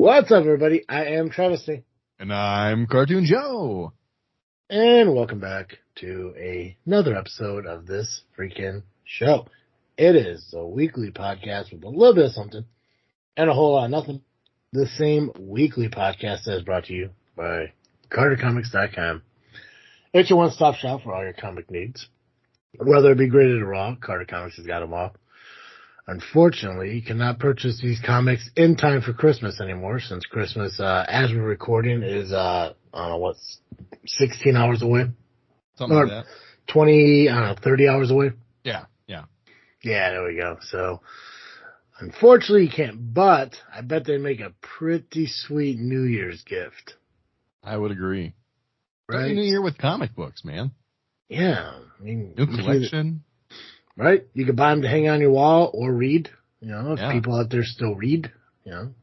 What's up, everybody? I am Travesty. And I'm Cartoon Joe. And welcome back to another episode of this freaking show. It is a weekly podcast with a little bit of something and a whole lot of nothing. The same weekly podcast that is brought to you by CarterComics.com. It's your one-stop shop for all your comic needs. Whether it be graded or raw, Carter Comics has got them all. Unfortunately, you cannot purchase these comics in time for Christmas anymore, since Christmas, as we're recording, is, 16 hours away? Something like that. 30 hours away? Yeah. Yeah, there we go. So, unfortunately, you can't, but I bet they make a pretty sweet New Year's gift. I would agree. Right? Happy New Year with comic books, man. Yeah. I mean, New collection. Right? You can buy them to hang on your wall or read. You know, if Yeah. people out there still read, you know,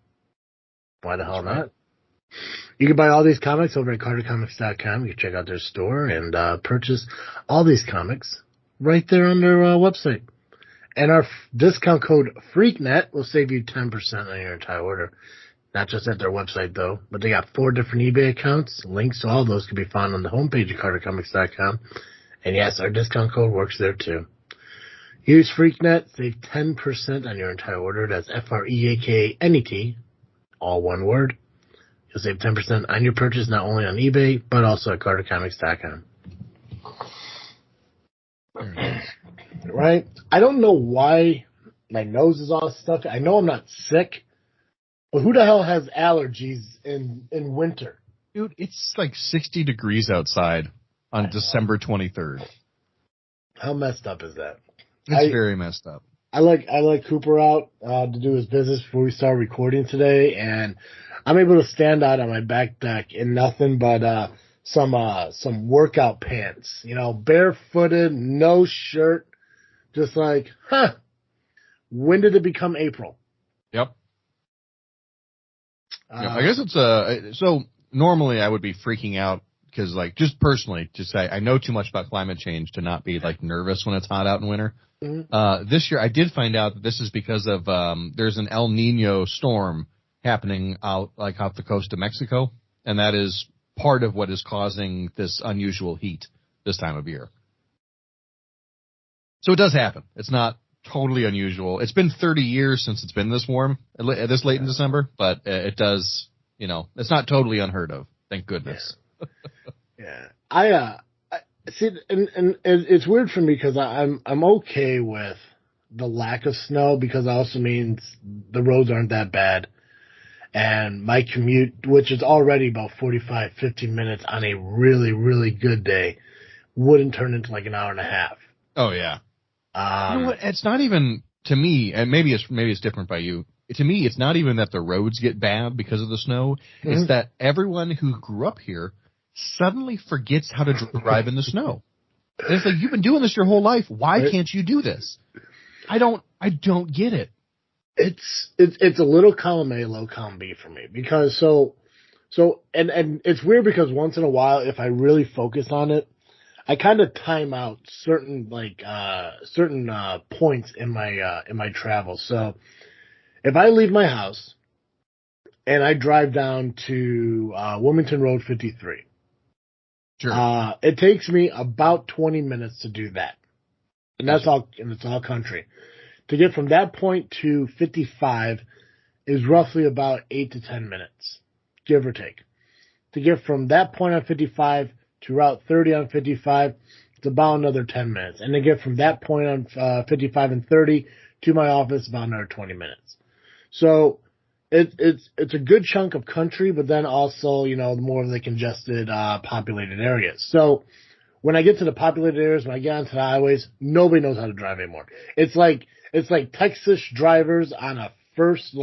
why the hell That's not? right. You can buy all these comics over at CarterComics.com. You can check out their store and purchase all these comics right there on their website. And our discount code FreakNet will save you 10% on your entire order. Not just at their website, though, but they got 4 different eBay accounts. Links to all those can be found on the homepage of CarterComics.com. And yes, our discount code works there, too. Use FreakNet, save 10% on your entire order. That's FREAKNET, all one word. You'll save 10% on your purchase, not only on eBay, but also at CarterComics.com. Right? I don't know why my nose is all stuck. I know I'm not sick, but who the hell has allergies in winter? Dude, it's like 60 degrees outside on December 23rd. How messed up is that? It's very messed up. I like Cooper out to do his business before we start recording today, and I'm able to stand out on my back deck in nothing but some workout pants. You know, barefooted, no shirt, just like, when did it become April? Yep. I guess it's so normally I would be freaking out because, like, just personally, just say I know too much about climate change to not be like nervous when it's hot out in winter. Mm-hmm. This year I did find out that this is because of there's an El Nino storm happening off the coast of Mexico, and that is part of what is causing this unusual heat this time of year. So it does happen. It's not totally unusual. It's been 30 years since it's been this warm, this late in December, but it does, it's not totally unheard of. Thank goodness. Yeah. I see, and it's weird for me because I'm okay with the lack of snow because it also means the roads aren't that bad. And my commute, which is already about 45, 50 minutes on a really, really good day, wouldn't turn into like an hour and a half. Oh, yeah. You know what? It's not even, to me, and maybe it's different by you. To me, it's not even that the roads get bad because of the snow. Mm-hmm. It's that everyone who grew up here suddenly forgets how to drive in the snow. And it's like, you've been doing this your whole life. Why can't you do this? I don't get it. It's a little column A, low column B for me because and it's weird because once in a while, if I really focus on it, I kind of time out certain points in my travel. So if I leave my house and I drive down to Wilmington Road 53, sure, it takes me about 20 minutes to do that, and that's all. And it's all country. To get from that point to 55 is roughly about 8 to 10 minutes, give or take. To get from that point on 55 to Route 30 on 55, it's about another 10 minutes. And to get from that point on 55 and 30 to my office, about another 20 minutes. So it's a good chunk of country, but then also, the more of the congested, populated areas. So when I get to the populated areas, when I get onto the highways, nobody knows how to drive anymore. It's like Texas drivers on a first,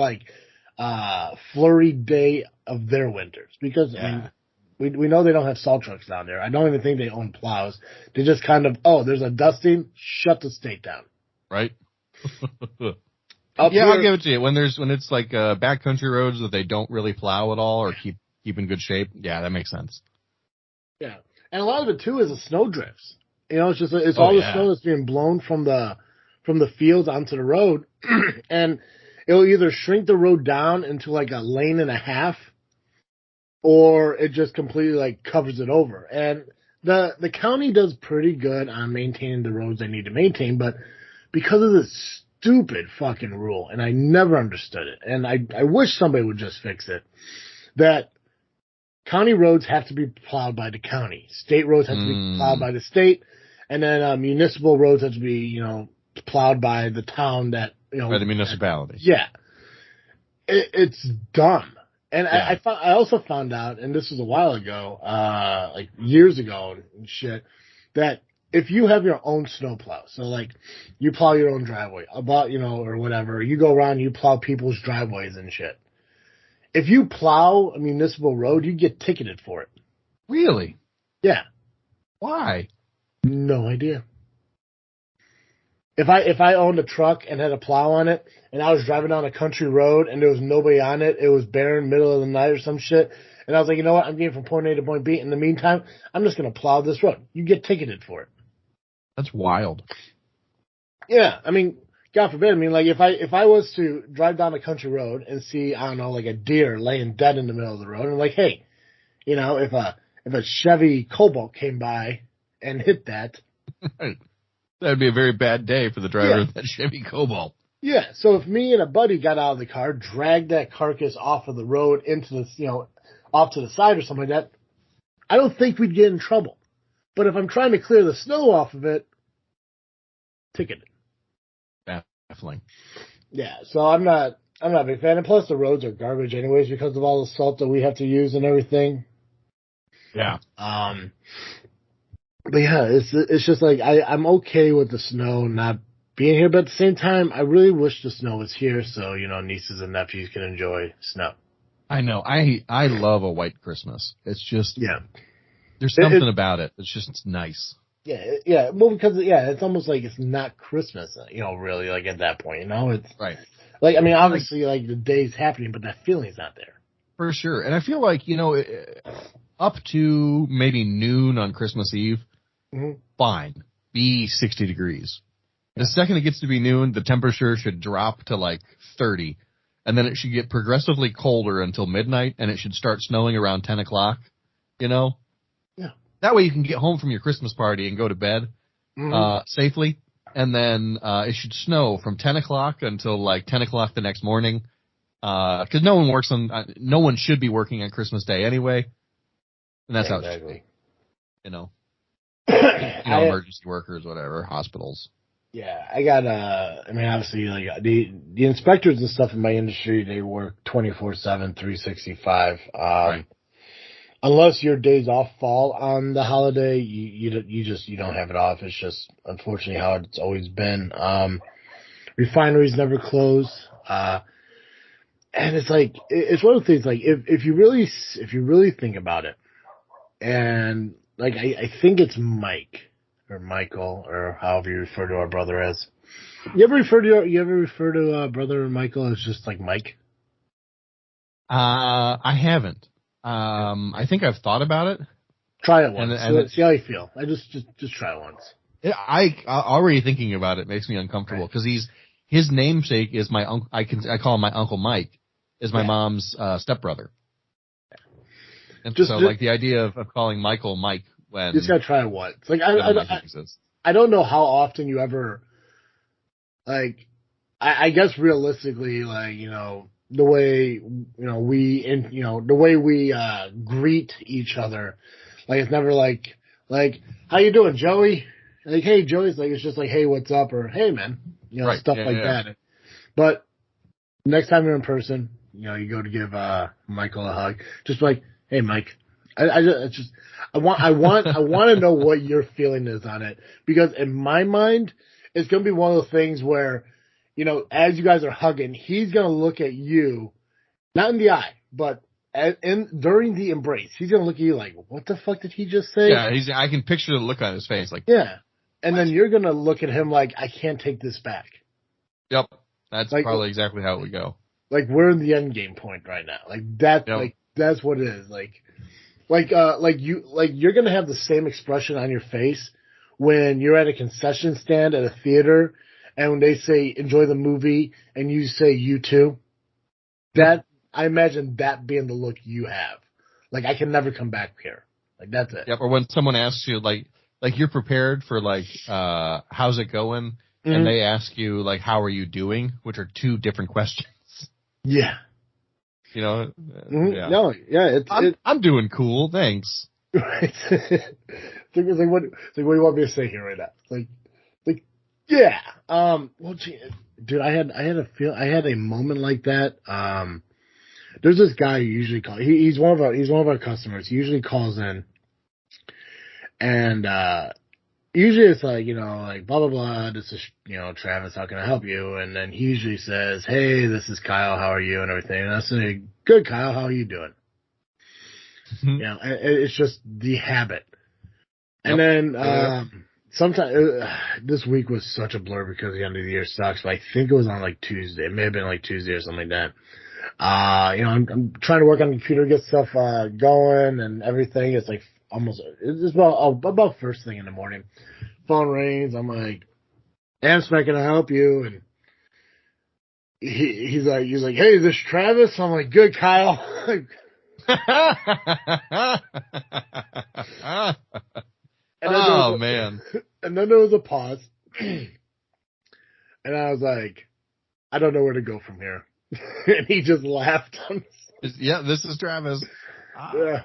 flurry day of their winters. Because, I mean, we know they don't have salt trucks down there. I don't even think they own plows. They just kind of, there's a dusting, shut the state down. Right. I'll give it to you. When it's like backcountry roads that they don't really plow at all or keep in good shape, yeah, that makes sense. Yeah. And a lot of it, too, is the snow drifts. It's all the snow that's being blown from the fields onto the road. And it'll either shrink the road down into like a lane and a half, or it just completely like covers it over. And the county does pretty good on maintaining the roads they need to maintain, but because of this stupid fucking rule, and I never understood it, and I wish somebody would just fix it, that county roads have to be plowed by the county, state roads have to be plowed by the state, and then municipal roads have to be, plowed by the town that, by the municipality. Yeah. It's dumb. And yeah. I also found out, and this was a while ago, like years ago and shit, that if you have your own snowplow, so like you plow your own driveway, or whatever, you go around, you plow people's driveways and shit. If you plow a municipal road, you get ticketed for it. Really? Yeah. Why? No idea. If I owned a truck and had a plow on it, and I was driving down a country road and there was nobody on it, it was barren, middle of the night or some shit, and I was like, you know what, I'm getting from point A to point B. In the meantime, I'm just going to plow this road. You get ticketed for it. That's wild. Yeah, I mean, God forbid. I mean, like if I was to drive down a country road and see, I don't know, like a deer laying dead in the middle of the road, and I'm like, hey, if a Chevy Cobalt came by and hit that. That'd be a very bad day for the driver of that Chevy Cobalt. Yeah, so if me and a buddy got out of the car, dragged that carcass off of the road into the, off to the side or something like that, I don't think we'd get in trouble. But if I'm trying to clear the snow off of it, ticketed. Definitely. Yeah, so I'm not a big fan. And plus the roads are garbage anyways because of all the salt that we have to use and everything. Yeah. But yeah, it's just like I'm okay with the snow not being here, but at the same time, I really wish the snow was here so, nieces and nephews can enjoy snow. I know. I love a white Christmas. It's just, there's something about it. It's just nice. Yeah. Well, because, it's almost like it's not Christmas, really, like at that point, It's right. Like, I mean, obviously, like the day's happening, but that feeling's not there. For sure. And I feel like, up to maybe noon on Christmas Eve, fine, be 60 degrees. The second it gets to be noon, the temperature should drop to like 30, and then it should get progressively colder until midnight, and it should start snowing around 10 o'clock, Yeah. That way you can get home from your Christmas party and go to bed safely, and then it should snow from 10 o'clock until like 10 o'clock the next morning, because no one should be working on Christmas Day anyway, and that's how it should be, emergency workers, whatever, hospitals. Yeah, I got, obviously, like, the inspectors and stuff in my industry, they work 24/7, 365. Right. Unless your days off fall on the holiday, you don't have it off. It's just, unfortunately, how it's always been. Refineries never close. And it's like, it's one of the things, like, if you really think about it, and, like, I think it's Mike, or Michael, or however you refer to our brother as. You ever refer to brother Michael as just like Mike? I haven't. I think I've thought about it. Try it once. And see how you feel. I just try it once. I already thinking about it makes me uncomfortable because his namesake is my uncle. I call him my Uncle Mike. Is my mom's stepbrother. And so like the idea of calling Michael Mike. You just gotta try it once. Like I don't know how often you ever, like, I guess realistically, like, the way the way we greet each other, like it's never like how you doing, Joey? Like, hey, Joey's like, it's just like, hey, what's up, or hey, man, stuff like that. But next time you're in person, you go to give Michael a hug, just like, hey, Mike. I want to know what your feeling is on it, because in my mind, it's going to be one of those things where, as you guys are hugging, he's going to look at you, not in the eye, but during the embrace, he's going to look at you like, what the fuck did he just say? Yeah, I can picture the look on his face, like, yeah, and then you're going to look at him like, I can't take this back. Yep, that's like, probably exactly how it would go. Like, we're in the end game point right now. Like that, like that's what it is. Like you're gonna have the same expression on your face when you're at a concession stand at a theater and when they say enjoy the movie and you say you too, that I imagine that being the look you have. Like, I can never come back here. Like, that's it. Yep. Or when someone asks you, like you're prepared for, like, how's it going? Mm-hmm. And they ask you, like, how are you doing? Which are two different questions. Yeah. You know? Mm-hmm. Yeah. No, yeah. I'm doing cool. Thanks. Right. It's like, what do you want me to say here right now? Like, yeah. Well, gee, dude, I had a moment like that. There's this guy who usually calls. He's one of our customers. He usually calls in, and usually it's like, like blah blah blah. This is Travis. How can I help you? And then he usually says, "Hey, this is Kyle. How are you?" and everything. And I say, "Good, Kyle. How are you doing?" It's just the habit. And then sometimes this week was such a blur because the end of the year sucks. But I think it was on like Tuesday. It may have been like Tuesday or something like that. I'm trying to work on the computer, get stuff going and everything. It's like it's about first thing in the morning. Phone rings. I'm like, "Amspec, can I help you?" And he's like, "Hey, is this Travis?" I'm like, "Good, Kyle." Man. And then there was a pause. And I was like, "I don't know where to go from here." And he just laughed. Yeah, this is Travis. Yeah.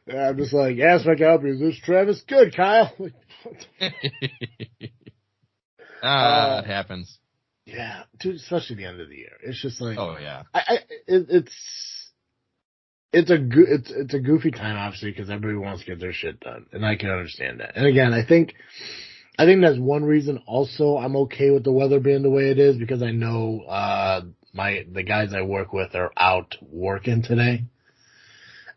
I'm just like, "Ask my help you. Is this Travis?" "Good, Kyle." It happens. Yeah, dude, especially the end of the year. It's just like, oh yeah, it's a goofy time, obviously, because everybody wants to get their shit done, and I can understand that. And again, I think that's one reason. Also, I'm okay with the weather being the way it is because I know the guys I work with are out working today.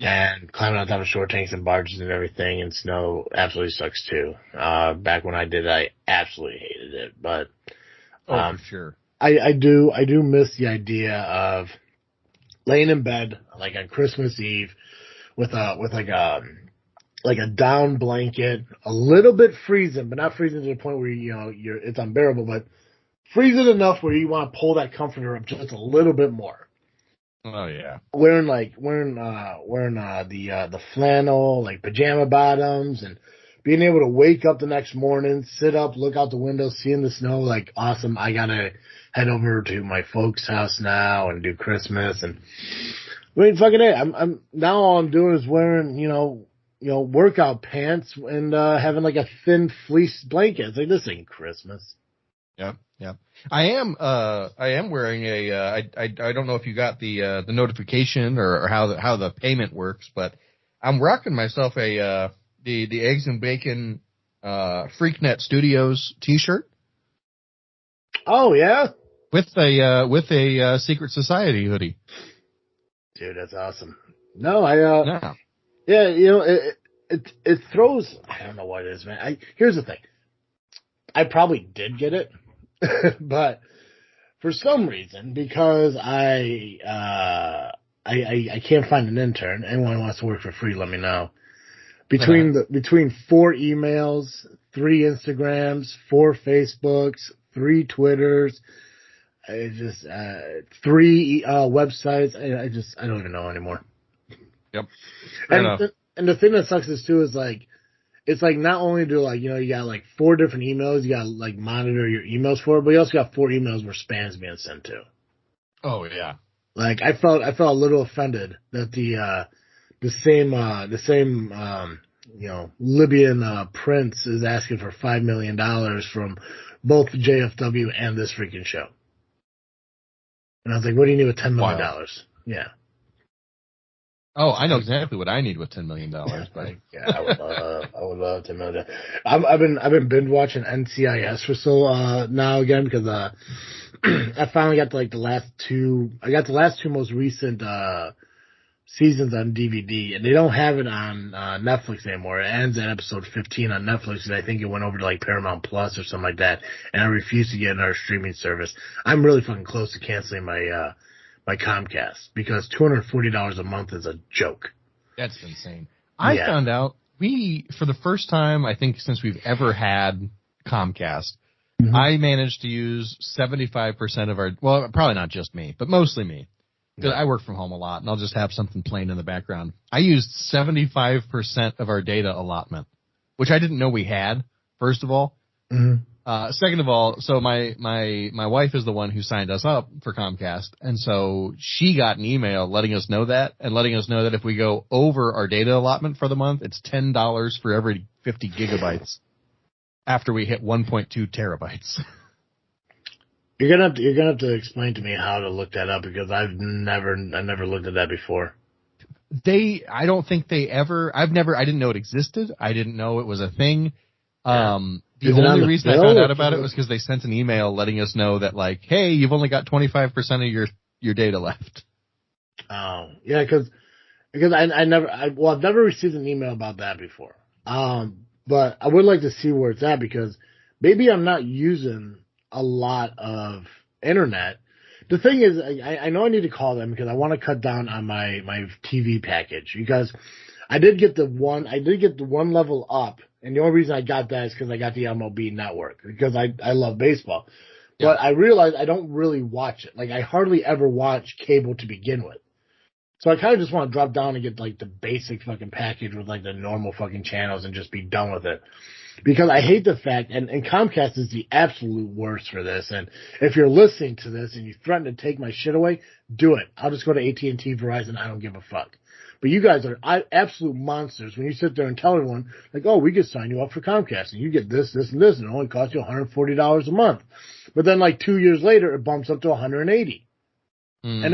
Yeah. And climbing on top of short tanks and barges and everything, and snow absolutely sucks too. Back when I did it, I absolutely hated it, but for sure. I do miss the idea of laying in bed like on Christmas Eve with like a down blanket, a little bit freezing, but not freezing to the point where it's unbearable, but freezing enough where you want to pull that comforter up just a little bit more. Oh yeah. Wearing the flannel, like pajama bottoms, and being able to wake up the next morning, sit up, look out the window, seeing the snow, like, awesome. I gotta head over to my folks' house now and do Christmas. And I mean, fucking it. I'm now all I'm doing is wearing, workout pants and having like a thin fleece blanket. It's like, this ain't Christmas. Yeah. I am wearing I don't know if you got the notification or how the payment works, but I'm rocking myself the Eggs and Bacon Freaknet Studios t-shirt. Oh yeah. With a Secret Society hoodie. Dude, that's awesome. No, it throws, I don't know what it is, man. Here's the thing. I probably did get it. But for some reason, because I can't find an intern, anyone who wants to work for free, let me know. Between 4 emails, 3 Instagrams, 4 Facebooks, 3 Twitters, 3 websites, I don't even know anymore. Yep. And the thing that sucks is too is like, it's like not only do you got like 4 different emails you got to like monitor your emails for, but you also got 4 emails where spam's being sent to. Oh yeah. Like I felt a little offended that the same Libyan prince is asking for $5 million from both JFW and this freaking show. And I was like, what do you need with $10 million? Wow. Yeah. Oh, I know exactly what I need with $10 million. But yeah, I would love $10 million. I've been binge watching NCIS for so now again because I finally got to like the last 2. I got the last 2 most recent seasons on DVD, and they don't have it on Netflix anymore. It ends at episode 15 on Netflix, and I think it went over to like Paramount Plus or something like that. And I refuse to get another streaming service. I'm really fucking close to canceling my Comcast because $240 a month is a joke. That's insane. I found out for the first time, I think, since we've ever had Comcast, Mm-hmm. I managed to use 75% of our, well, probably not just me, but mostly me. Because I work from home a lot, and I'll just have something playing in the background. I used 75% of our data allotment, which I didn't know we had, first of all. Mm-hmm. Second of all, so my wife is the one who signed us up for Comcast, and so she got an email letting us know that, and letting us know that if we go over our data allotment for the month, it's $10 for every 50 gigabytes after we hit 1.2 terabytes. You're gonna have to explain to me how to look that up, because I never looked at that before. I don't think they ever, I didn't know it existed. I didn't know it was a thing. Yeah. The only reason I found out about it was because they sent an email letting us know that, like, hey, you've only got 25% of your data left. Oh, yeah, because I've never received an email about that before. But I would like to see where it's at, because maybe I'm not using a lot of internet. The thing is, I know I need to call them because I want to cut down on my TV package, because I did get the one level up, and the only reason I got that is because I got the MLB network, because I love baseball. Yeah. But I realized I don't really watch it. Like, I hardly ever watch cable to begin with. So I kind of just want to drop down and get, like, the basic fucking package with, like, the normal fucking channels and just be done with it. Because I hate the fact, and Comcast is the absolute worst for this, and if you're listening to this and you threaten to take my shit away, do it. I'll just go to AT&T, Verizon, I don't give a fuck. But you guys are absolute monsters when you sit there and tell everyone, like, oh, we could sign you up for Comcast, and you get this, this, and this, and it only costs you $140 a month. But then, like, 2 years later, it bumps up to $180. Mm-hmm.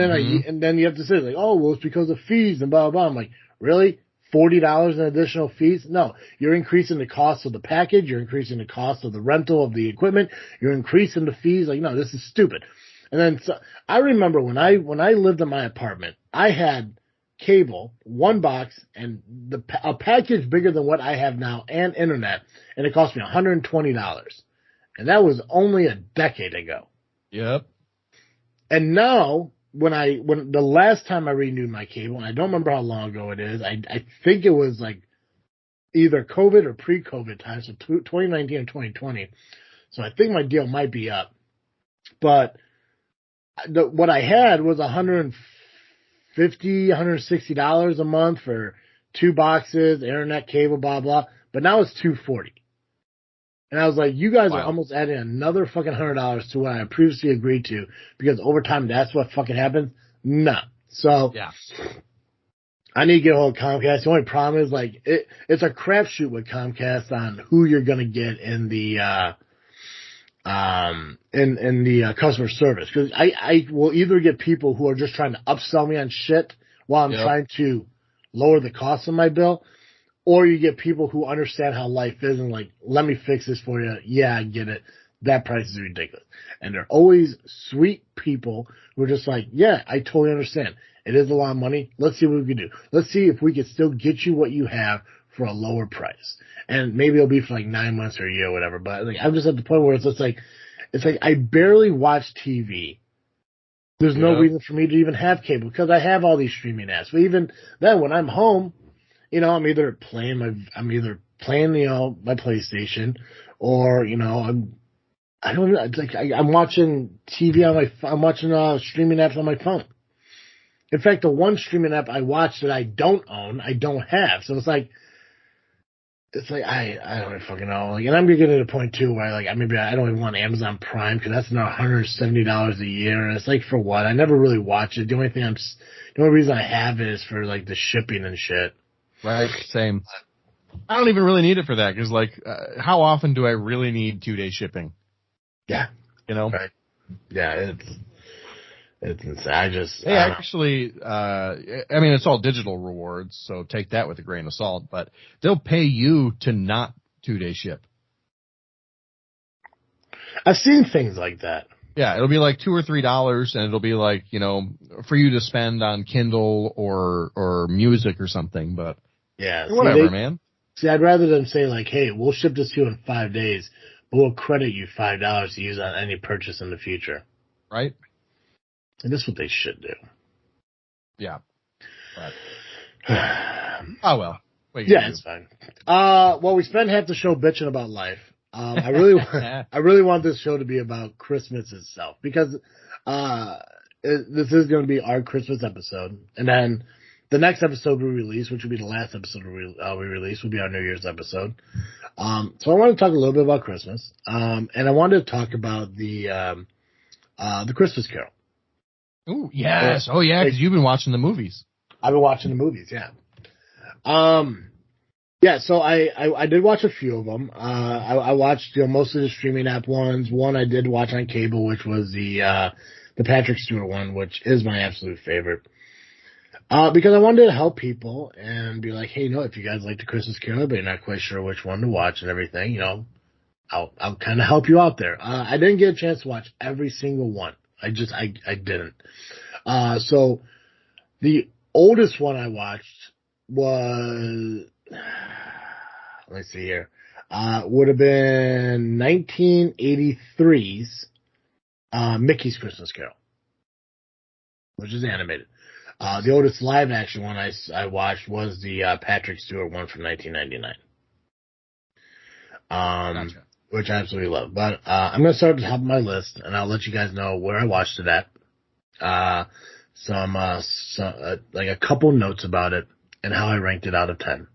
And then you have to say, like, oh, well, it's because of fees and blah, blah, blah. I'm like, really? $40 in additional fees? No, you're increasing the cost of the package. You're increasing the cost of the rental of the equipment. You're increasing the fees. Like, no, this is stupid. And then I remember when I lived in my apartment, I had cable, one box, and a package bigger than what I have now, and internet, and it cost me $120. And that was only a decade ago. Yep. And now, when the last time I renewed my cable, and I don't remember how long ago it is, I think it was like either COVID or pre-COVID time, so 2019 or 2020. So I think my deal might be up. But what I had was $150, $160 a month for 2 boxes, internet, cable, blah, blah. But now it's $240. And I was like, you guys are almost adding another fucking $100 to what I previously agreed to, because over time that's what fucking happens. No. So yeah, I need to get a hold of Comcast. The only problem is, like, it's a crapshoot with Comcast on who you're gonna get in the customer service, because I will either get people who are just trying to upsell me on shit while I'm trying to lower the cost of my bill. Or you get people who understand how life is and, like, let me fix this for you. Yeah, I get it. That price is ridiculous. And they're always sweet people who are just like, yeah, I totally understand. It is a lot of money. Let's see what we can do. Let's see if we can still get you what you have for a lower price. And maybe it'll be for like 9 months or a year or whatever. But, like, I'm just at the point where it's like I barely watch TV. There's no reason for me to even have cable, because I have all these streaming apps. But even then, when I'm home, you know, I'm either playing my PlayStation, or, you know, I'm watching TV I'm watching streaming apps on my phone. In fact, the one streaming app I watch that I don't own, I don't have. So it's like I don't fucking know. Like, and I'm gonna get to the point too where, like, maybe I don't even want Amazon Prime, because that's now $170 a year, and it's like, for what? I never really watch it. The only reason I have it is for, like, the shipping and shit. Right, same. I don't even really need it for that, because, like, how often do I really need 2-day shipping? Yeah. You know? Right. Yeah, it's I just... actually, I mean, it's all digital rewards, so take that with a grain of salt, but they'll pay you to not 2-day ship. I've seen things like that. Yeah, it'll be like $2 or $3, and it'll be like, you know, for you to spend on Kindle or music or something, but... Yeah. Whatever, man. See, I'd rather them say, like, hey, we'll ship this to you in 5 days, but we'll credit you $5 to use on any purchase in the future. Right. And that's what they should do. Yeah. But, oh, well. Yeah, it's fine. Well, we spent half the show bitching about life. I really, I really want this show to be about Christmas itself because this is going to be our Christmas episode, and then the next episode we release, which will be the last episode we release, will be our New Year's episode. So I want to talk a little bit about Christmas, and I wanted to talk about the Christmas Carol. Oh yes, because you've been watching the movies. I've been watching the movies, yeah. Yeah, so I did watch a few of them. I watched most of the streaming app ones. One I did watch on cable, which was the Patrick Stewart one, which is my absolute favorite. Because I wanted to help people and be like, hey, if you guys like the Christmas Carol, but you're not quite sure which one to watch and everything, I'll kind of help you out there. I didn't get a chance to watch every single one. I didn't. So the oldest one I watched was, let me see here, would have been 1983's Mickey's Christmas Carol, which is animated. The oldest live action one I watched was the Patrick Stewart one from 1999. Gotcha. Which I absolutely love. But I'm going to start at the top of my list, and I'll let you guys know where I watched it at. Some like a couple notes about it and how I ranked it out of 10.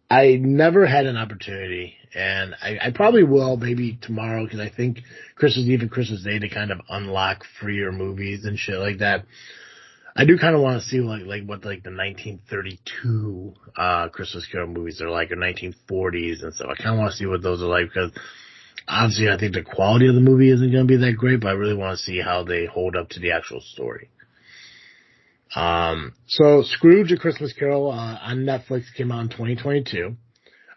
I never had an opportunity, and I probably will maybe tomorrow, because I think Christmas Eve and Christmas Day to kind of unlock freer movies and shit like that. I do kind of want to see like what the 1932 Christmas Carol movies are like, or 1940s and stuff. I kind of want to see what those are like, because obviously I think the quality of the movie isn't going to be that great, but I really want to see how they hold up to the actual story. So Scrooge: A Christmas Carol on Netflix came out in 2022.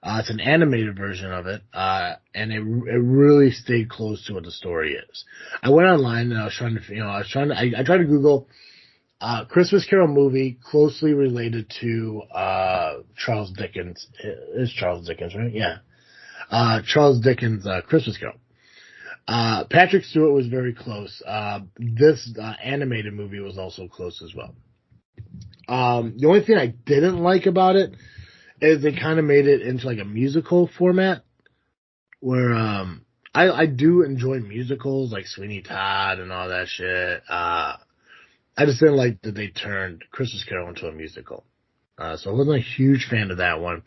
It's an animated version of it, and it really stayed close to what the story is. I went online and I tried to Google Christmas Carol movie closely related to Charles Dickens. It's Charles Dickens, right? Yeah. Charles Dickens' Christmas Carol. Patrick Stewart was very close. This animated movie was also close as well. The only thing I didn't like about it is they kind of made it into like a musical format, where I do enjoy musicals like Sweeney Todd and all that shit. I just didn't like that they turned Christmas Carol into a musical. So I wasn't a huge fan of that one,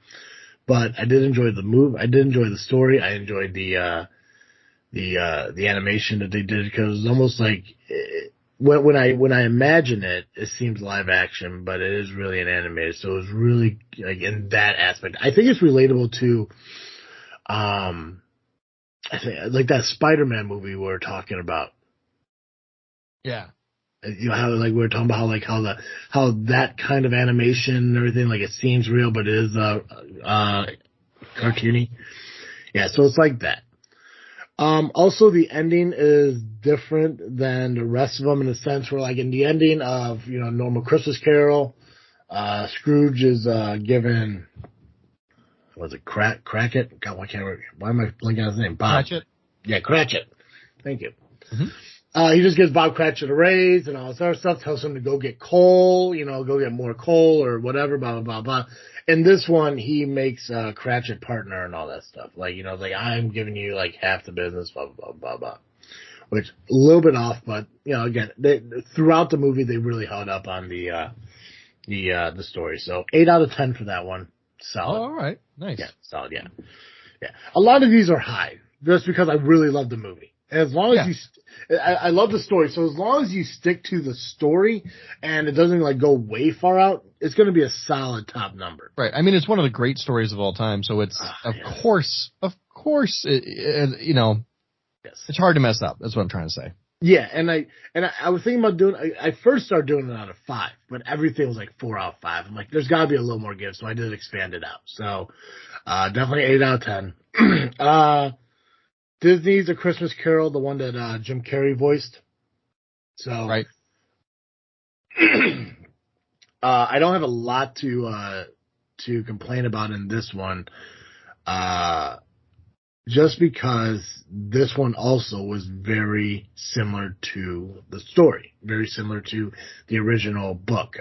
but I did enjoy the move. I did enjoy the story. I enjoyed the animation that they did, because it was almost like when I imagine it, it seems live action, but it is really an animated. So it was really like in that aspect. I think it's relatable to, I think like that Spider-Man movie we were talking about. Yeah. How like we were talking about how that kind of animation and everything, like it seems real, but it is cartoony. Yeah, so it's like that. Also, the ending is different than the rest of them, in the sense where, like, in the ending of, normal Christmas Carol, Scrooge is given, was it Cratchit? God, why am I blanking on his name? Bob. Cratchit? Yeah, Cratchit. Thank you. Mm-hmm. He just gives Bob Cratchit a raise and all this other stuff, tells him to go get coal, go get more coal or whatever, blah, blah, blah, blah. In this one, he makes Cratchit partner and all that stuff. Like, like, I'm giving you like half the business, blah, blah, blah, blah, blah. Which, a little bit off, but, again, throughout the movie, they really held up on the story. So 8 out of 10 for that one. Solid. Oh, all right. Nice. Yeah, solid, yeah. Yeah. A lot of these are high, just because I really love the movie. As long as I love the story, so as long as you stick to the story and it doesn't like go way far out, it's going to be a solid top number. Right. I mean, it's one of the great stories of all time, so it's of course, yes. It's hard to mess up. That's what I'm trying to say. Yeah, and I was thinking about doing. I first started doing it out of 5, but everything was like 4 out of 5. I'm like, there's got to be a little more give, so I did expand it out. So definitely 8 out of 10. Disney's A Christmas Carol, the one that Jim Carrey voiced. So right. I don't have a lot to complain about in this one, just because this one also was very similar to the story, very similar to the original book.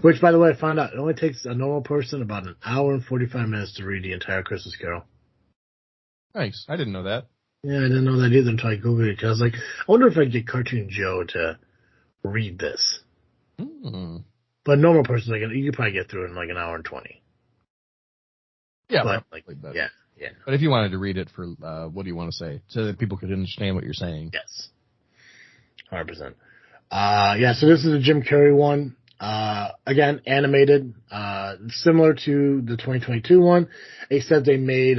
Which, by the way, I found out it only takes a normal person about an hour and 45 minutes to read the entire Christmas Carol. Nice. I didn't know that. Yeah, I didn't know that either until I Googled it. Because I was like, I wonder if I could get Cartoon Joe to read this. But a normal person, like, you could probably get through it in like an hour and 20. Yeah, but yeah. But if you wanted to read it for, what do you want to say? So that people could understand what you're saying. Yes. 100%. So this is a Jim Carrey one. Again, animated, similar to the 2022 one, except they made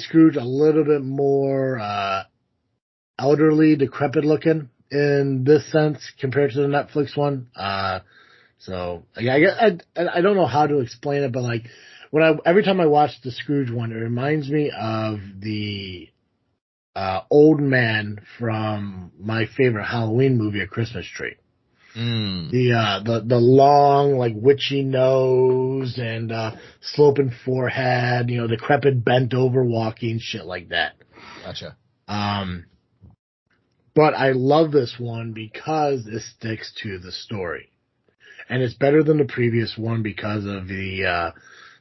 Scrooge a little bit more, elderly, decrepit looking in this sense compared to the Netflix one. So I don't know how to explain it, but like every time I watch the Scrooge one, it reminds me of the old man from my favorite Halloween movie, A Christmas Tree. The long, like, witchy nose and sloping forehead, decrepit, bent over walking, shit like that. Gotcha. But I love this one because it sticks to the story, and it's better than the previous one because of the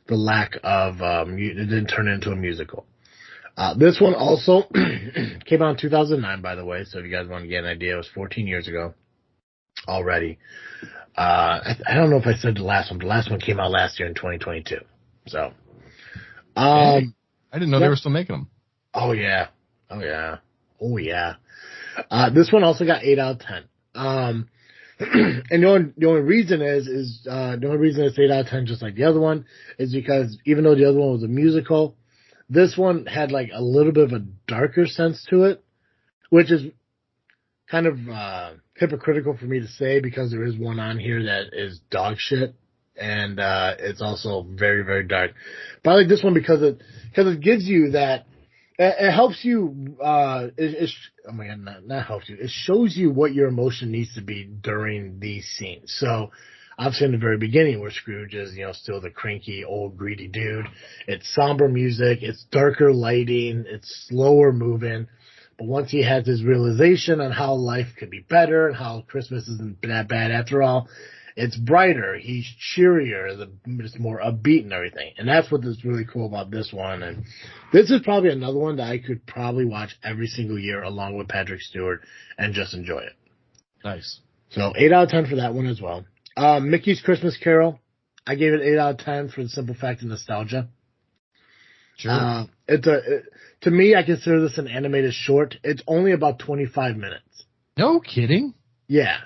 lack of it didn't turn into a musical. This one also came out in 2009, by the way. So if you guys want to get an idea, it was 14 years ago already. I don't know if I said the last one. The last one came out last year in 2022. So, I didn't know they were still making them. Oh yeah. This one also got 8 out of 10. And the only reason is the only reason it's 8 out of 10, just like the other one, is because even though the other one was a musical, this one had like a little bit of a darker sense to it, which is kind of hypocritical for me to say because there is one on here that is dog shit, and it's also very, very dark. But I like this one because it gives you that. It helps you. Not helps you. It shows you what your emotion needs to be during these scenes. So, obviously, in the very beginning, where Scrooge is, still the cranky, old, greedy dude. It's somber music. It's darker lighting. It's slower moving. But once he has his realization on how life could be better and how Christmas isn't that bad after all, it's brighter. He's cheerier. It's more upbeat and everything. And that's what's really cool about this one. And this is probably another one that I could probably watch every single year along with Patrick Stewart and just enjoy it. Nice. So 8 out of 10 for that one as well. Mickey's Christmas Carol, I gave it 8 out of 10 for the simple fact of nostalgia. Sure. To me, I consider this an animated short. It's only about 25 minutes. No kidding? Yeah.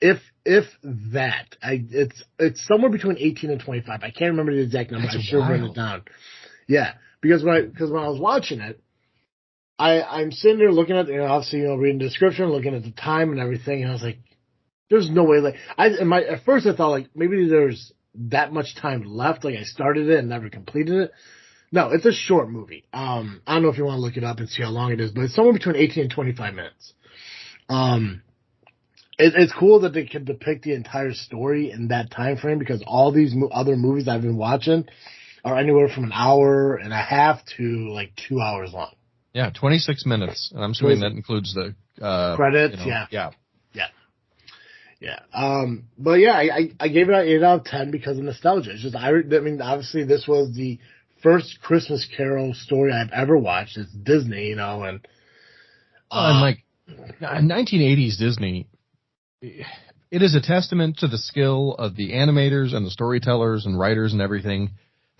If that, it's somewhere between 18 and 25. I can't remember the exact number. I should have written it down. Yeah, because when I was watching it, I'm sitting there looking at, obviously, reading the description, looking at the time and everything, and I was like, there's no way. Like, at first I thought like maybe there's that much time left. Like I started it and never completed it. No, it's a short movie. I don't know if you want to look it up and see how long it is, but it's somewhere between 18 and 25 minutes. It's cool that they can depict the entire story in that time frame because all these other movies I've been watching are anywhere from an hour and a half to like 2 hours long. Yeah, 26 minutes. And I'm assuming that includes the credits. Yeah. But yeah, I gave it an 8 out of 10 because of nostalgia. It's just obviously this was the first Christmas Carol story I've ever watched. It's Disney, and like 1980s Disney. It is a testament to the skill of the animators and the storytellers and writers and everything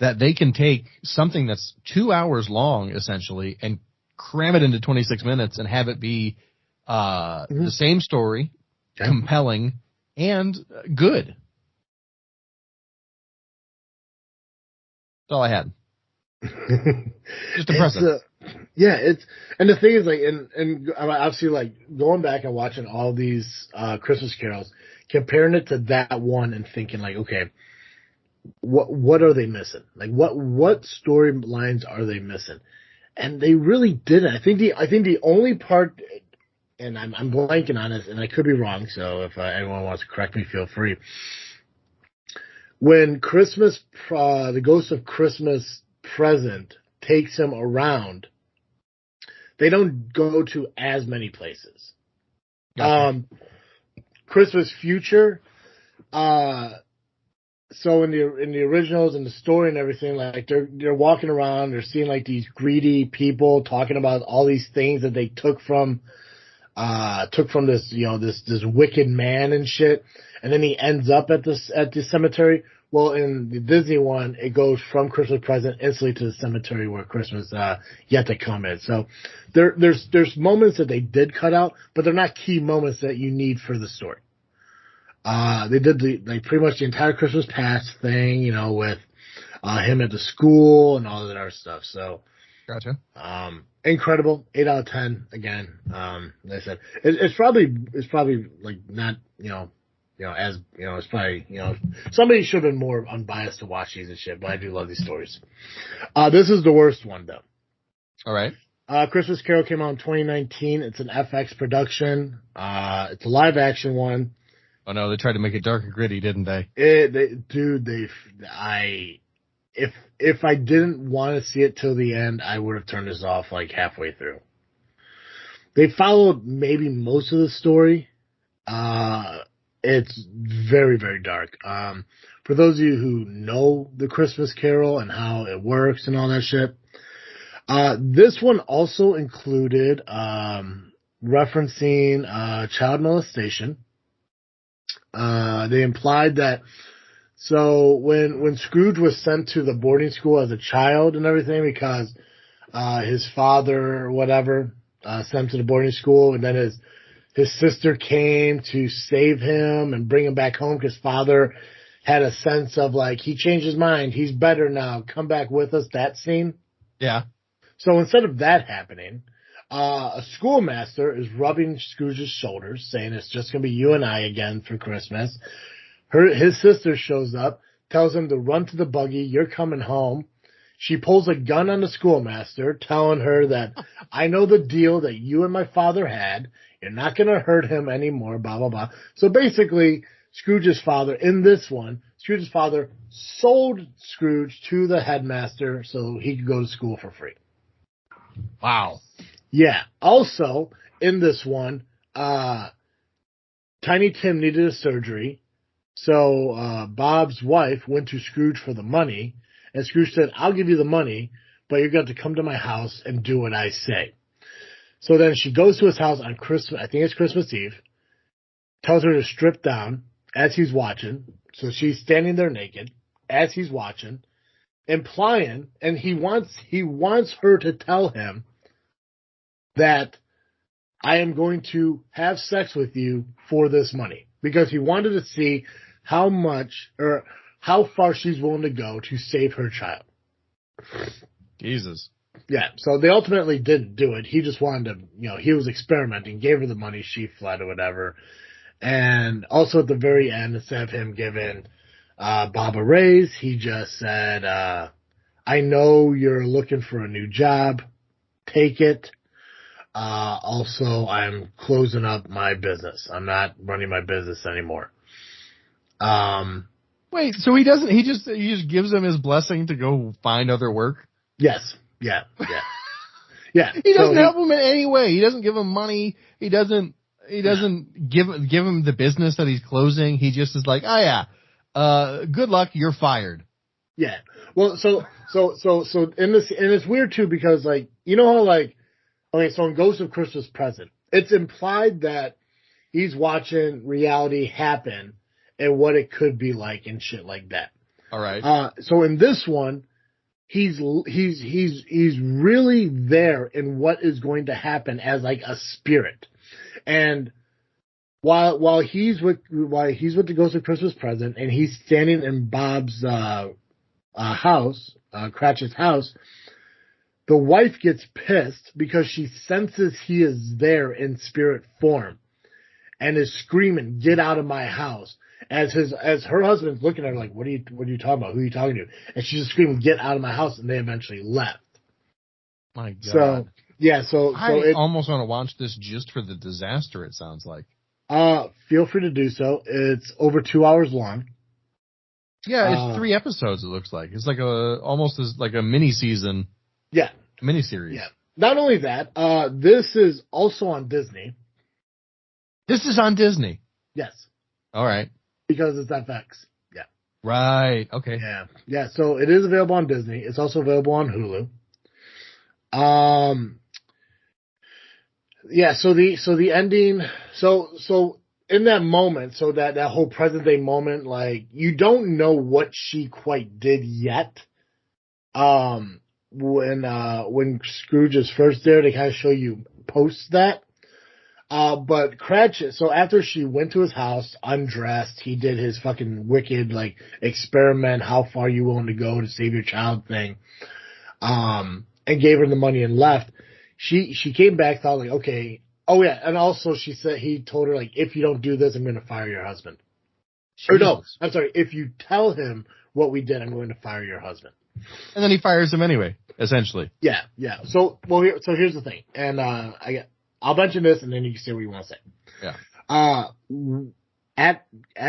that they can take something that's 2 hours long essentially and cram it into 26 minutes and have it be the same story, compelling, and good. That's all I had. Just impressive. And the thing is, like, and obviously, like, going back and watching all these Christmas carols, comparing it to that one and thinking, like, okay, what are they missing? Like, what storylines are they missing? And they really didn't. I think the only part, and I'm blanking on this, and I could be wrong, so if anyone wants to correct me, feel free. When Christmas, the Ghost of Christmas Present takes him around, they don't go to as many places. Gotcha. Christmas Future, So in the originals and the story and everything, like they're walking around, they're seeing like these greedy people talking about all these things that they took from this, this wicked man and shit. And then he ends up at the cemetery. Well, in the Disney one, it goes from Christmas Present instantly to the cemetery where Christmas, yet to come is. So there's moments that they did cut out, but they're not key moments that you need for the story. They did pretty much the entire Christmas past thing, with, him at the school and all of that other stuff. So, gotcha. Incredible. 8 out of 10 again. Like I said, it's probably like not, it's probably, somebody should have been more unbiased to watch these and shit, but I do love these stories. This is the worst one though. All right. Christmas Carol came out in 2019. It's an FX production. It's a live action one. Oh no, they tried to make it dark and gritty, didn't they? If I didn't want to see it till the end, I would have turned this off like halfway through. They followed maybe most of the story. It's very, very dark. For those of you who know the Christmas Carol and how it works and all that shit, this one also included referencing child molestation. They implied that, so when Scrooge was sent to the boarding school as a child and everything because his father or whatever sent him to the boarding school, and then his sister came to save him and bring him back home because father had a sense of like, he changed his mind, he's better now, come back with us, that scene. Yeah. So instead of that happening, a schoolmaster is rubbing Scrooge's shoulders, saying it's just going to be you and I again for Christmas. His sister shows up, tells him to run to the buggy, you're coming home. She pulls a gun on the schoolmaster, telling her that I know the deal that you and my father had. You're not going to hurt him anymore, blah, blah, blah. So basically, Scrooge's father sold Scrooge to the headmaster so he could go to school for free. Wow. Yeah. Also, in this one, Tiny Tim needed a surgery. So Bob's wife went to Scrooge for the money. And Scrooge said, I'll give you the money, but you're going to come to my house and do what I say. So then she goes to his house on Christmas, I think it's Christmas Eve, tells her to strip down as he's watching. So she's standing there naked as he's watching, implying, and he wants her to tell him that I am going to have sex with you for this money, because he wanted to see how much or how far she's willing to go to save her child. Jesus. Yeah, so they ultimately didn't do it. He just wanted to, he was experimenting, gave her the money, she fled or whatever. And also at the very end, instead of him giving Bob a raise, he just said, I know you're looking for a new job. Take it. Also, I'm closing up my business. I'm not running my business anymore. Wait, so he just gives him his blessing to go find other work? Yes. Yeah. Yeah. He doesn't help him in any way. He doesn't give him money. He doesn't give him the business that he's closing. He just is like, oh yeah, good luck, you're fired. Yeah. Well, so in this, and it's weird too, because like, how like, okay, so in Ghost of Christmas Present, it's implied that he's watching reality happen and what it could be like and shit like that. All right. So in this one, he's really there in what is going to happen as like a spirit. And while he's with the Ghost of Christmas Present and he's standing in Bob's house, Cratchit's house, the wife gets pissed because she senses he is there in spirit form and is screaming, "Get out of my house!" As her husband's looking at her like, what are you talking about? Who are you talking to? And she's just screaming, "Get out of my house!" And they eventually left. My God. So yeah, so I almost want to watch this just for the disaster. It sounds like. Feel free to do so. It's over 2 hours long. Yeah, it's 3 episodes. It looks like it's like almost as like a mini season. Yeah, mini series. Yeah. Not only that, this is also on Disney. This is on Disney. Yes. All right. Because it's FX. Yeah. Right. Okay. Yeah. Yeah. So it is available on Disney. It's also available on Hulu. Yeah. So the ending. So in that moment, so that whole present day moment, like you don't know what she quite did yet. When Scrooge is first there, they kind of show you post that. But Cratchit, so after she went to his house, undressed, he did his fucking wicked, like, experiment, how far you willing to go to save your child thing, and gave her the money and left. She came back, thought like, okay, oh yeah, and also she said, he told her like, if you don't do this, I'm gonna fire your husband. Jesus. Or no, I'm sorry, if you tell him what we did, I'm going to fire your husband. And then he fires him anyway, essentially. Yeah. So here's the thing, and I'll mention this, and then you can say what you want to say. Yeah. At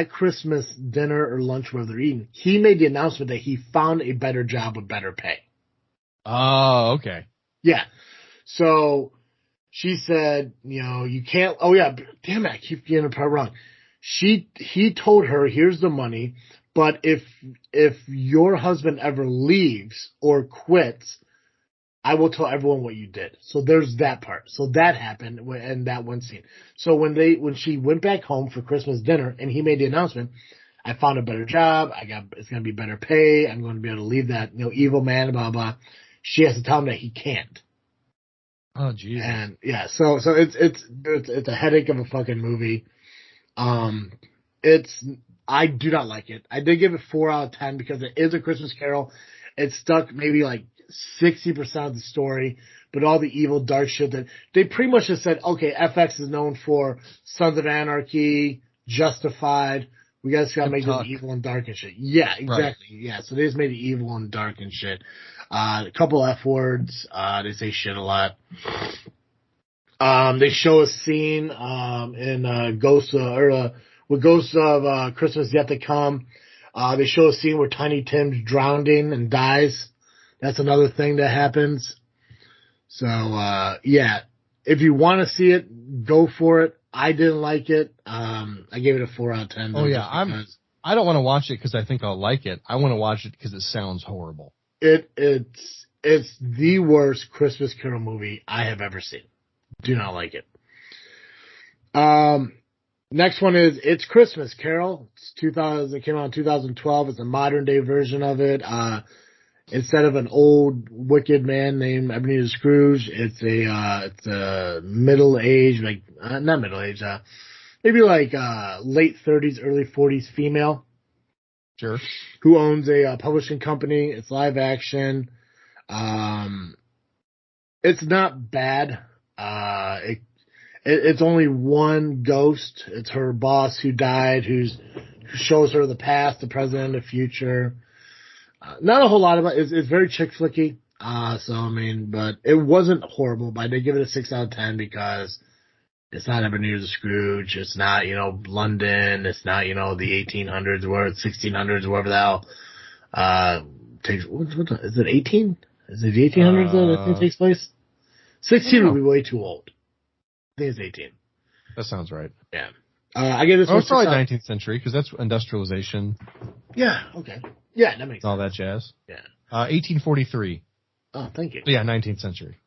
Christmas dinner or lunch, where they're eating, he made the announcement that he found a better job with better pay. Oh, okay. Yeah. So she said, you can't. Oh yeah, damn it, I keep getting the part wrong. He told her, here's the money, but if your husband ever leaves or quits, I will tell everyone what you did. So there's that part. So that happened in that one scene. So when she went back home for Christmas dinner and he made the announcement, I found a better job. It's going to be better pay. I'm going to be able to leave that, evil man, blah, blah. She has to tell him that he can't. Oh, Jesus. And yeah, so it's a headache of a fucking movie. I do not like it. I did give it 4 out of 10 because it is a Christmas Carol. It stuck maybe like 60% of the story, but all the evil dark shit that they pretty much just said, okay, FX is known for Sons of Anarchy, Justified. We guys gotta make this evil and dark and shit. Yeah, exactly. Right. Yeah, so they just made it evil and dark and shit. A couple F words. They say shit a lot. They show a scene in Ghosts of Christmas Yet to Come. They show a scene where Tiny Tim's drowning and dies. That's another thing that happens. So, yeah, if you want to see it, go for it. I didn't like it. I gave it a 4 out of 10. Oh yeah, I don't want to watch it because I think I'll like it. I want to watch it because it sounds horrible. It's the worst Christmas Carol movie I have ever seen. Do not like it. Next one is It's Christmas Carol. It came out in 2012. It's a modern day version of it. Instead of an old wicked man named Ebenezer Scrooge, it's a middle age, like not middle age, maybe like late 30s, early 40s female. Sure. Who owns a publishing company. It's live action. It's not bad. It's only one ghost. It's her boss who died, who shows her the past, the present, and the future. Not a whole lot of it. It's very chick flicky. But it wasn't horrible. But I did give it a 6 out of 10 because it's not Ebenezer Scrooge. It's not, London. It's not, the 1800s or 1600s, wherever the hell, is it 18? Is it the 1800s that thing takes place? 16 would be way too old. I think it's 18. That sounds right. Yeah. I give this one. It's probably 19th century because that's industrialization. Yeah. Okay. Yeah, that makes sense. All that jazz. Yeah. 1843. Oh, thank you. Yeah, 19th century.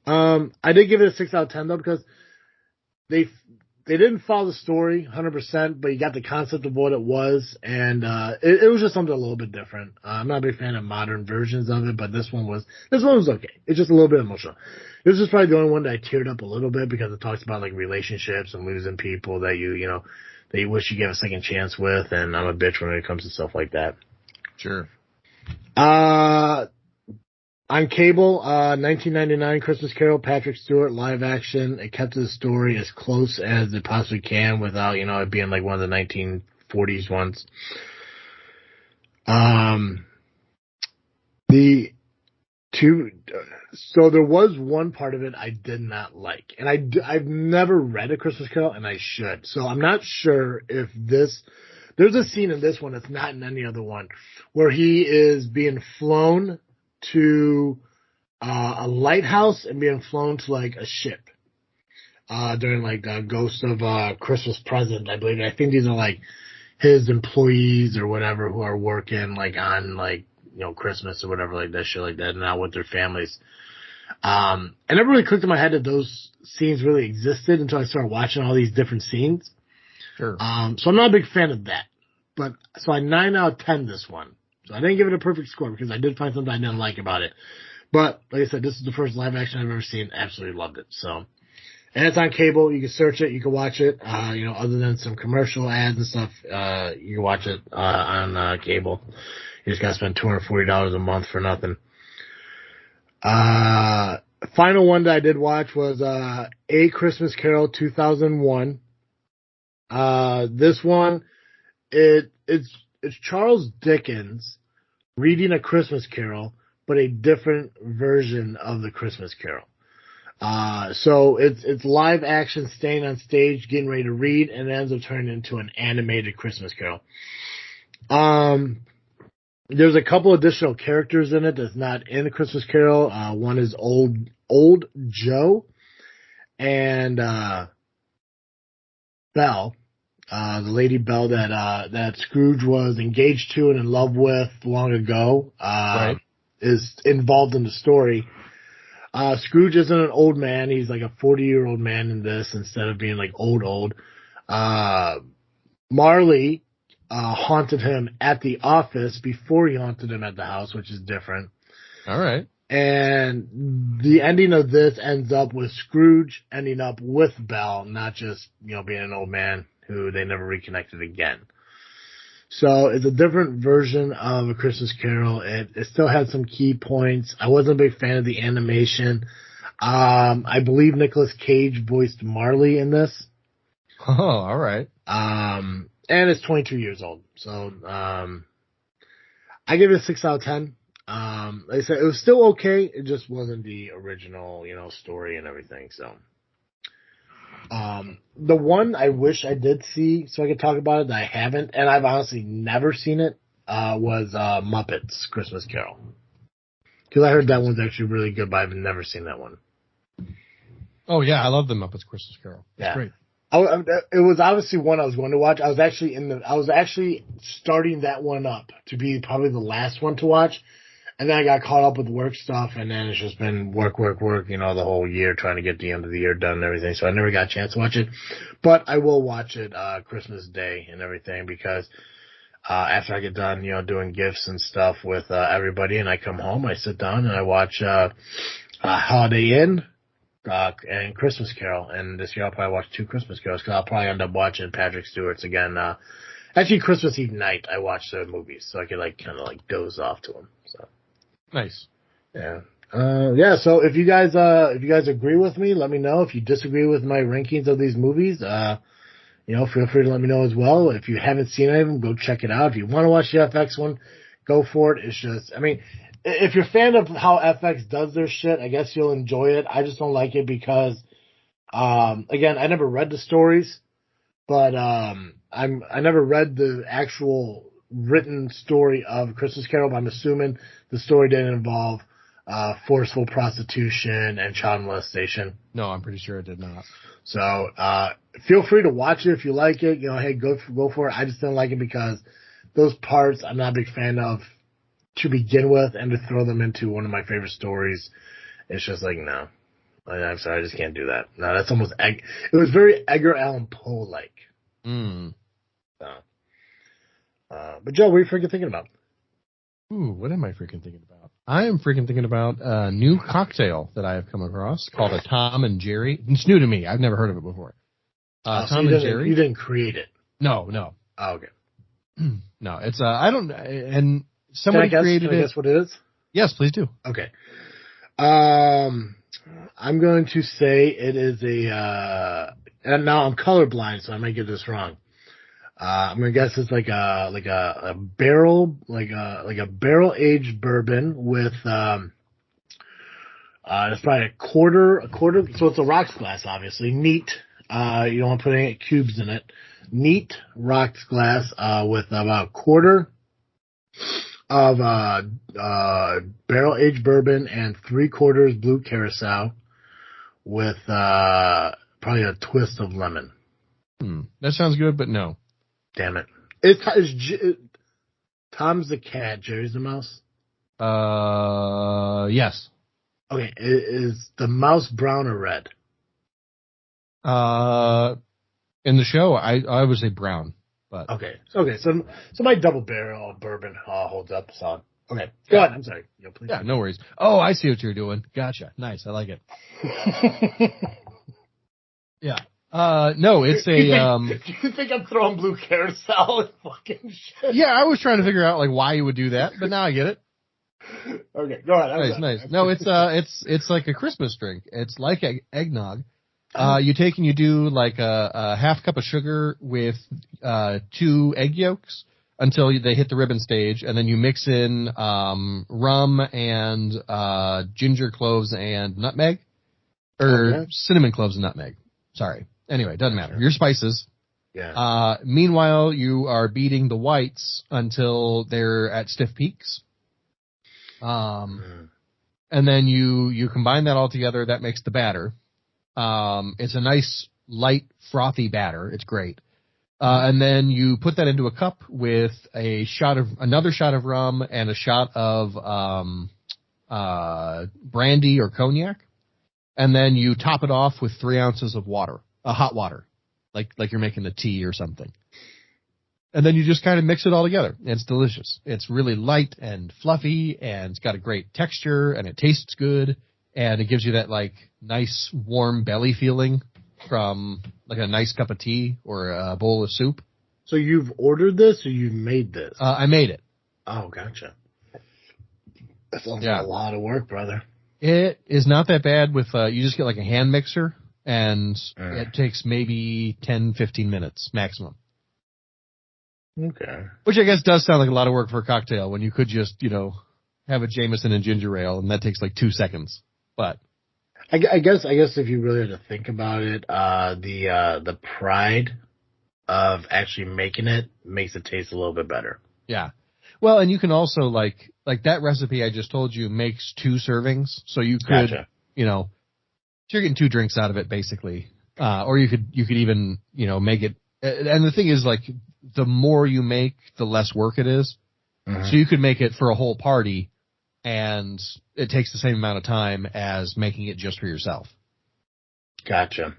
I did give it a 6 out of 10 though because they didn't follow the story 100%, but you got the concept of what it was, and it was just something a little bit different. I'm not a big fan of modern versions of it, but this one was okay. It's just a little bit emotional. This is probably the only one that I teared up a little bit because it talks about like relationships and losing people that that you wish you gave a second chance with, and I'm a bitch when it comes to stuff like that. Sure. On cable, 1999 Christmas Carol, Patrick Stewart, live action. It kept the story as close as it possibly can without, it being like one of the 1940s ones. So there was one part of it I did not like, and I've never read A Christmas Carol, and I should. So I'm not sure if there's a scene in this one that's not in any other one where he is being flown to a lighthouse and being flown to like a ship during like the Ghost of Christmas Present, I believe. I think these are like his employees or whatever who are working like on like, you know, Christmas or whatever like that, shit like that, and not with their families. And it never really clicked in my head that those scenes really existed until I started watching all these different scenes. Sure. So I'm not a big fan of that. But, so I 9 out of 10 this one. So I didn't give it a perfect score because I did find something I didn't like about it. But, like I said, this is the first live action I've ever seen. Absolutely loved it. So, and it's on cable. You can search it. You can watch it. You know, other than some commercial ads and stuff, you can watch it, on, cable. You just gotta spend $240 a month for nothing. Final one that I did watch was, A Christmas Carol 2001. This one, it's Charles Dickens reading A Christmas Carol, but a different version of the Christmas Carol. So it's live action, staying on stage, getting ready to read, and it ends up turning into an animated Christmas Carol. There's a couple additional characters in it that's not in the Christmas Carol. One is Old Joe and Belle, the Lady Belle that Scrooge was engaged to and in love with long ago, right, is involved in the story. Scrooge isn't an old man. He's like a 40-year-old man in this instead of being like old. Marley haunted him at the office before he haunted him at the house, which is different. All right. And the ending of this ends up with Scrooge ending up with Belle, not just, you know, being an old man who they never reconnected again. So it's a different version of A Christmas Carol. It still had some key points. I wasn't a big fan of the animation. I believe Nicolas Cage voiced Marley in this. Oh, all right. And it's 22 years old. So, I give it a 6 out of 10. Like I said, it was still okay. It just wasn't the original, you know, story and everything. So, the one I wish I did see so I could talk about it that I haven't, and I've honestly never seen it, was, Muppets Christmas Carol. Cause I heard that one's actually really good, but I've never seen that one. Oh yeah, I love the Muppets Christmas Carol. It's great. It was obviously one I was going to watch. I was actually starting that one up to be probably the last one to watch. And then I got caught up with work stuff, and then it's just been work, you know, the whole year trying to get the end of the year done and everything. So I never got a chance to watch it. But I will watch it, Christmas Day and everything because, after I get done, you know, doing gifts and stuff with, everybody and I come home, I sit down and I watch, Holiday Inn, and Christmas Carol. And this year I'll probably watch 2 Christmas Carols because I'll probably end up watching Patrick Stewart's again. Actually Christmas Eve night I watch the movies so I could like kind of like doze off to them. So. Nice. Yeah. So if you guys agree with me, let me know. If you disagree with my rankings of these movies, you know, feel free to let me know as well. If you haven't seen any of them, go check it out. If you want to watch the FX one, go for it. It's just, I mean, if you're a fan of how FX does their shit, I guess you'll enjoy it. I just don't like it because, again, I never read the stories, but, I never read the actual written story of Christmas Carol, but I'm assuming the story didn't involve, forceful prostitution and child molestation. No, I'm pretty sure it did not. So, feel free to watch it if you like it. You know, hey, go for it. I just didn't like it because those parts I'm not a big fan of to begin with, and to throw them into one of my favorite stories, it's just like, no. I'm sorry, I just can't do that. No, that's almost, it was very Edgar Allan Poe-like. So, but Joe, what are you freaking thinking about? Ooh, what am I freaking thinking about? I am freaking thinking about a new cocktail that I have come across called a Tom and Jerry. It's new to me. I've never heard of it before. Tom and Jerry. You didn't create it? No. Oh, okay. No, it's I don't. And somebody created it. Can I guess what it is? Yes, please do. Okay. I'm going to say it is and now I'm colorblind, so I might get this wrong. I'm gonna guess it's like a barrel, like a barrel aged bourbon with, it's probably a quarter, so it's a rocks glass, obviously. Neat. You don't want to put any cubes in it. Neat rocks glass, with about a quarter of, barrel aged bourbon and 3/4 blue curacao with, probably a twist of lemon. That sounds good, but no. Damn it. Tom's the cat, Jerry's the mouse? Yes. Okay, is the mouse brown or red? In the show, I would say brown, but. Okay, so my double barrel bourbon holds up solid. Okay, go ahead, I'm sorry. Please. Yeah, no worries. Oh, I see what you're doing. Gotcha. Nice, I like it. Yeah. No, it's a, Do you think I'm throwing blue carousel and fucking shit? Yeah, I was trying to figure out, like, why you would do that, but now I get it. Okay, go ahead. Nice. No, it's like a Christmas drink. It's like eggnog. You take and you do, like, a half cup of sugar with, 2 egg yolks until they hit the ribbon stage, and then you mix in, rum and, ginger cloves and nutmeg. Cinnamon cloves and nutmeg. Sorry. Anyway, doesn't matter. Your spices. Yeah. Meanwhile, you are beating the whites until they're at stiff peaks. And then you combine that all together. That makes the batter. It's a nice, light, frothy batter. It's great. And then you put that into a cup with another shot of rum and a shot of, brandy or cognac. And then you top it off with 3 ounces of water, hot water, like you're making the tea or something. And then you just kind of mix it all together. And it's delicious. It's really light and fluffy, and it's got a great texture, and it tastes good, and it gives you that, like, nice warm belly feeling from, like, a nice cup of tea or a bowl of soup. So you've ordered this or you've made this? I made it. Oh, gotcha. That sounds like a lot of work, brother. It is not that bad with, you just get like a hand mixer, and it takes maybe 10, 15 minutes maximum. Okay. Which I guess does sound like a lot of work for a cocktail when you could just, have a Jameson and ginger ale, and that takes like 2 seconds. But I guess if you really had to think about it, the pride of actually making it makes it taste a little bit better. Yeah. Well, and you can also like that recipe I just told you makes 2 servings, so you could, gotcha. So you're getting 2 drinks out of it basically. Or you could even, make it. And the thing is, like, the more you make, the less work it is. Mm-hmm. So you could make it for a whole party, and it takes the same amount of time as making it just for yourself. Gotcha.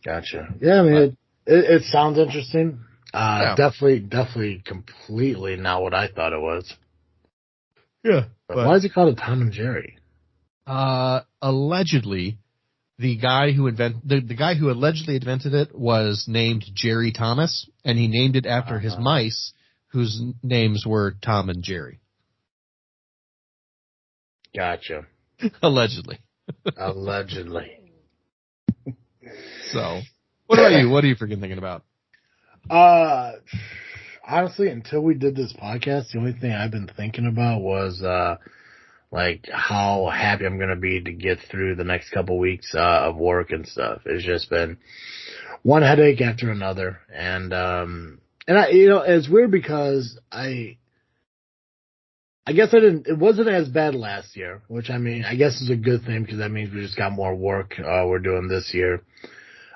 Yeah, I mean, it sounds interesting. Definitely completely not what I thought it was. Yeah. But why is it called a Tom and Jerry? Allegedly, the guy who allegedly invented it was named Jerry Thomas, and he named it after his mice, whose names were Tom and Jerry. Gotcha. Allegedly. So, what about you? What are you freaking thinking about? Honestly, until we did this podcast, the only thing I've been thinking about was, like, how happy I'm going to be to get through the next couple weeks, of work and stuff. It's just been one headache after another. And it's weird because I guess it wasn't as bad last year, which I mean, I guess is a good thing because that means we just got more work, we're doing this year.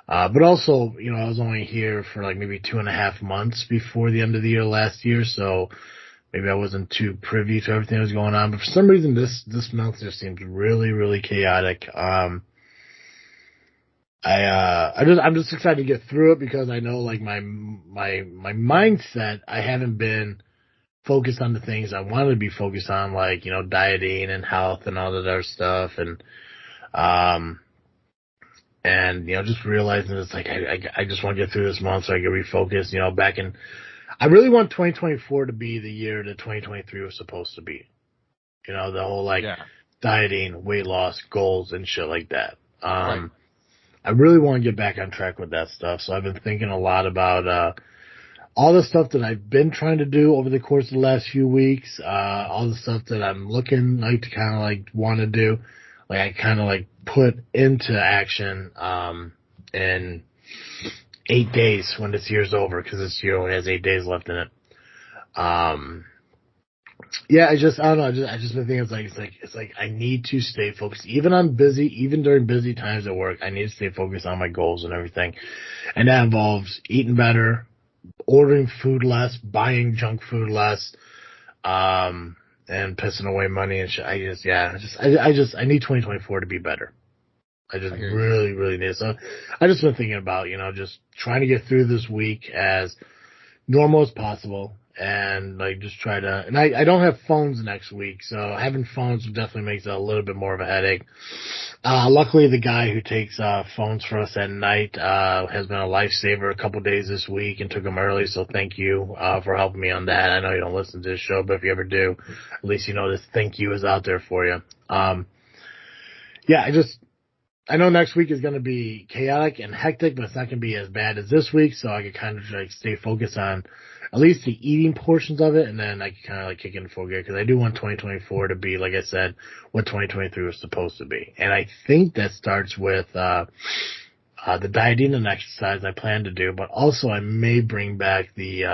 But also, I was only here for like maybe 2.5 months before the end of the year last year, so maybe I wasn't too privy to everything that was going on. But for some reason, this month just seems really, really chaotic. I'm just excited to get through it because I know, like, my mindset, I haven't been focused on the things I wanted to be focused on, like, dieting and health and all that other stuff, and just realizing it's like, I just want to get through this month so I can refocus, I really want 2024 to be the year that 2023 was supposed to be. The whole, like, dieting, weight loss, goals, and shit like that. Right. I really want to get back on track with that stuff, so I've been thinking a lot about, all the stuff that I've been trying to do over the course of the last few weeks, all the stuff that I'm looking like to kind of like want to do, like I kind of like put into action, in 8 days when this year's over, because this year only has 8 days left in it. I don't know. I just been thinking it's like I need to stay focused, even during busy times at work. I need to stay focused on my goals and everything, and that involves eating better, ordering food less, buying junk food less, and pissing away money and shit. I need 2024 to be better. I just really, really need it. So I just been thinking about, just trying to get through this week as normal as possible. And like just try to, and I don't have phones next week, so having phones definitely makes it a little bit more of a headache. Luckily the guy who takes phones for us at night has been a lifesaver a couple days this week and took them early, so thank you for helping me on that. I know you don't listen to this show, but if you ever do, at least you know this thank you is out there for you. I know next week is going to be chaotic and hectic, but it's not going to be as bad as this week, so I can kind of like stay focused on at least the eating portions of it, and then I can kind of like kick in full gear, because I do want 2024 to be, like I said, what 2023 was supposed to be. And I think that starts with the dieting and exercise I plan to do, but also I may bring back the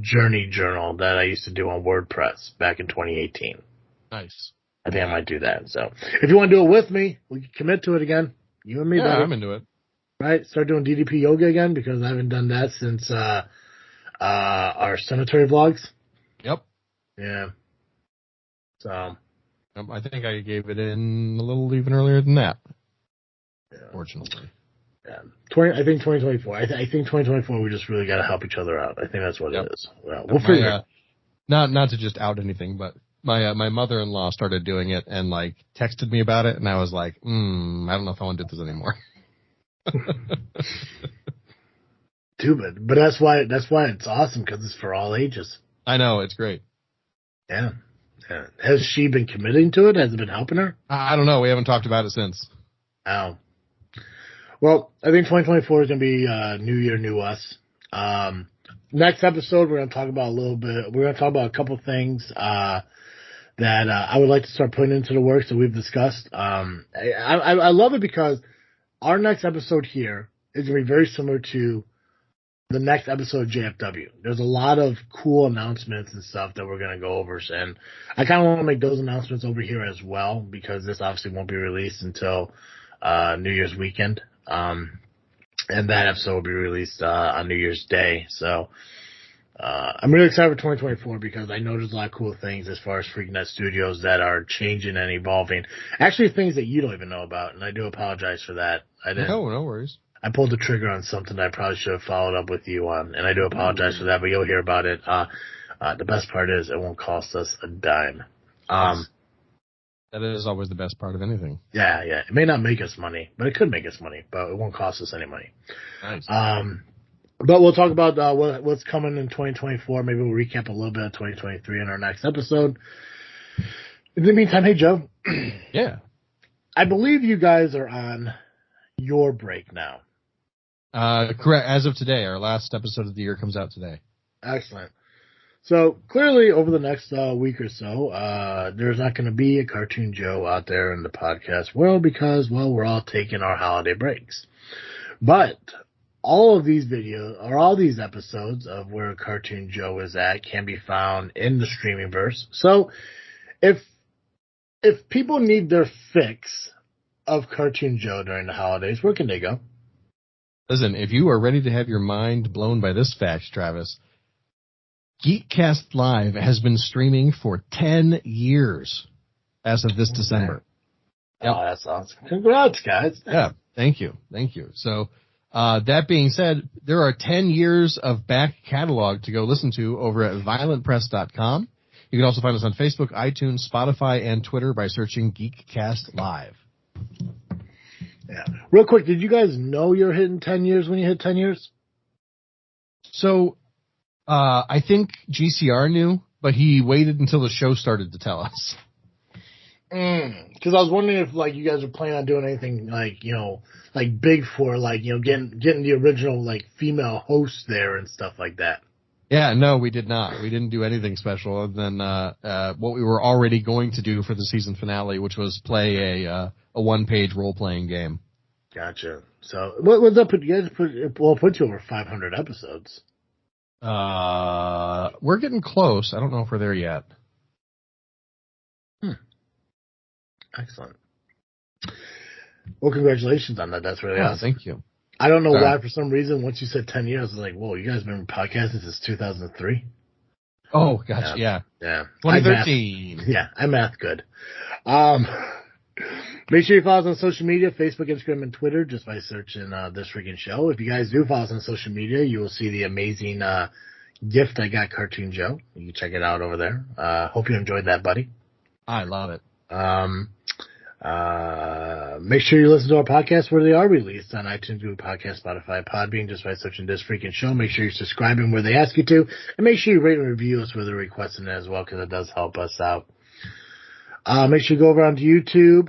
journey journal that I used to do on WordPress back in 2018. Nice. I think I might do that. So if you want to do it with me, we can commit to it again. You and me, yeah, buddy. I'm into it. Right? Start doing DDP yoga again, because I haven't done that since our cemetery vlogs. Yep. Yeah. So. I think I gave it in a little even earlier than that. Yeah. Fortunately. Yeah. I think 2024. I think 2024 we just really got to help each other out. I think that's what it is. Well, we'll figure it. Not to just out anything, but my mother-in-law started doing it and like texted me about it, and I was like, I don't know if I want to do this anymore. Stupid, but that's why it's awesome, because it's for all ages. I know, it's great. Yeah. Has she been committing to it? Has it been helping her? I don't know. We haven't talked about it since. Oh. Well, I think 2024 is going to be new year, new us. Next episode, we're going to talk about a couple things that I would like to start putting into the works that we've discussed. I love it because our next episode here is going to be very similar to the next episode of JFW. There's a lot of cool announcements and stuff that we're going to go over. And I kind of want to make those announcements over here as well, because this obviously won't be released until New Year's weekend. And that episode will be released on New Year's Day. So I'm really excited for 2024, because I know there's a lot of cool things as far as Freakin Studios that are changing and evolving. Actually, things that you don't even know about, and I do apologize for that. No worries. I pulled the trigger on something that I probably should have followed up with you on, and I do apologize for that, but you'll hear about it. The best part is it won't cost us a dime. That is always the best part of anything. Yeah. It may not make us money, but it could make us money, but it won't cost us any money. Nice. But we'll talk about what's coming in 2024. Maybe we'll recap a little bit of 2023 in our next episode. In the meantime, hey, Joe. Yeah. I believe you guys are on your break now. Correct. As of today, our last episode of the year comes out today. Excellent. So clearly over the next week or so, there's not going to be a Cartoon Joe out there in the podcast world, because, well, we're all taking our holiday breaks. But all of these videos, or all these episodes of where Cartoon Joe is at, can be found in the streaming verse. So if people need their fix of Cartoon Joe during the holidays, where can they go? Listen, if you are ready to have your mind blown by this fact, Travis, Geekcast Live has been streaming for 10 years as of this December. Yep. Oh, that's awesome. Congrats, guys. Yeah, thank you. So, that being said, there are 10 years of back catalog to go listen to over at violentpress.com. You can also find us on Facebook, iTunes, Spotify, and Twitter by searching Geekcast Live. Yeah. Real quick, did you guys know you're hitting 10 years when you hit 10 years? So, I think GCR knew, but he waited until the show started to tell us. Because I was wondering if, like, you guys were planning on doing anything, like, like big for, like, getting the original, like, female host there and stuff like that. Yeah, no, we did not. We didn't do anything special other than what we were already going to do for the season finale, which was play a one-page role-playing game. Gotcha. So, what's up? You guys put you over 500 episodes. We're getting close. I don't know if we're there yet. Excellent. Well, congratulations on that. That's really awesome. Thank you. I don't know why, for some reason, once you said 10 years, I was like, whoa, you guys been podcasting since 2003? Oh, gotcha, yeah. 2013. I'm math good. Make sure you follow us on social media, Facebook, Instagram, and Twitter, just by searching This Freakin' Show. If you guys do follow us on social media, you will see the amazing gift I got Cartoon Joe. You can check it out over there. Hope you enjoyed that, buddy. I love it. Make sure you listen to our podcasts where they are released on iTunes, Google Podcasts, Spotify, Podbean, just by searching This Freakin' Show. Make sure you're subscribing where they ask you to, and make sure you rate and review us where they're requesting it as well, because it does help us out. Make sure you go over onto YouTube,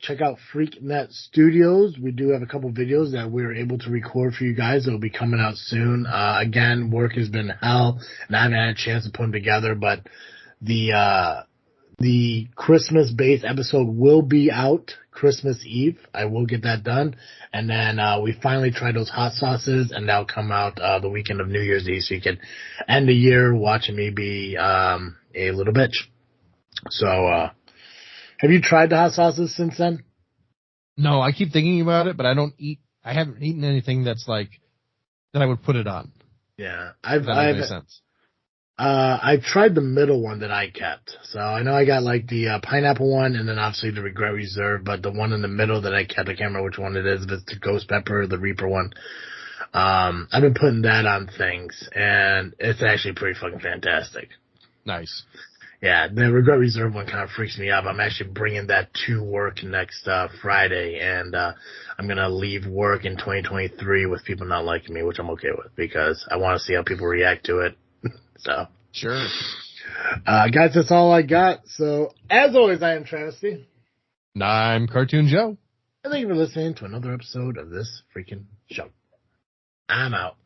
check out FreakNet Studios. We do have a couple videos that we're able to record for you guys. It'll be coming out soon. Again, work has been hell, and I haven't had a chance to put them together, but the Christmas-based episode will be out Christmas Eve. I will get that done. And then we finally tried those hot sauces, and that'll come out the weekend of New Year's Eve, so you can end the year watching me be a little bitch. So, have you tried the hot sauces since then? No, I keep thinking about it, but I haven't eaten anything that's like, that I would put it on. Yeah. That makes any sense. I've tried the middle one that I kept. So I know I got like the pineapple one, and then obviously the Regret Reserve, but the one in the middle that I kept, I can't remember which one it is, if it's the Ghost Pepper or the Reaper one. I've been putting that on things, and it's actually pretty fucking fantastic. Nice. Yeah, the Regret Reserve one kind of freaks me out. I'm actually bringing that to work next Friday, and I'm going to leave work in 2023 with people not liking me, which I'm okay with, because I want to see how people react to it. So sure. Guys, that's all I got. So, as always, I am Travesty. And I'm Cartoon Joe. And thank you for listening to another episode of This Freakin' Show. I'm out.